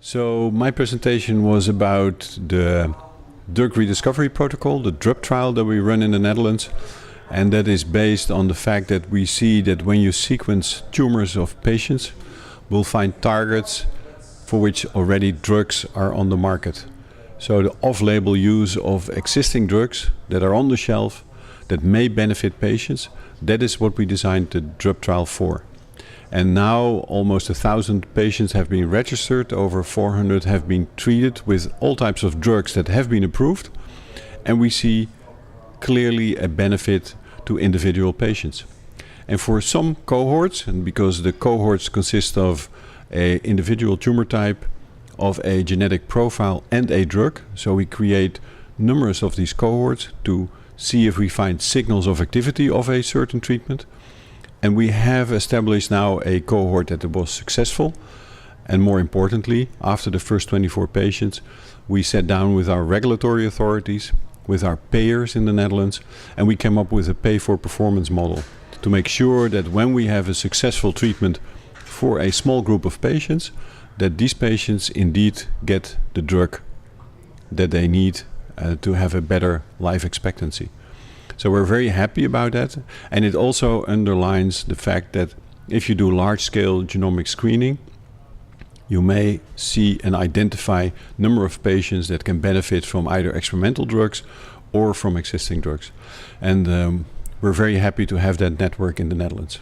So my presentation was about the drug rediscovery protocol, the drug trial that we run in the Netherlands. And that is based on the fact that we see that when you sequence tumors of patients, we'll find targets for which already drugs are on the market. So the off-label use of existing drugs that are on the shelf that may benefit patients, that is what we designed the drug trial for. And now almost 1,000 patients have been registered, over 400 have been treated with all types of drugs that have been approved, and we see clearly a benefit to individual patients. And for some cohorts, and because the cohorts consist of an individual tumor type, of a genetic profile and a drug, so we create numerous of these cohorts to see if we find signals of activity of a certain treatment. And we have established now a cohort that was successful. And more importantly, after the first 24 patients, we sat down with our regulatory authorities, with our payers in the Netherlands, and we came up with a pay-for-performance model to make sure that when we have a successful treatment for a small group of patients, that these patients indeed get the drug that they need to have a better life expectancy. So we're very happy about that, and it also underlines the fact that if you do large-scale genomic screening, you may see and identify a number of patients that can benefit from either experimental drugs or from existing drugs. And we're very happy to have that network in the Netherlands.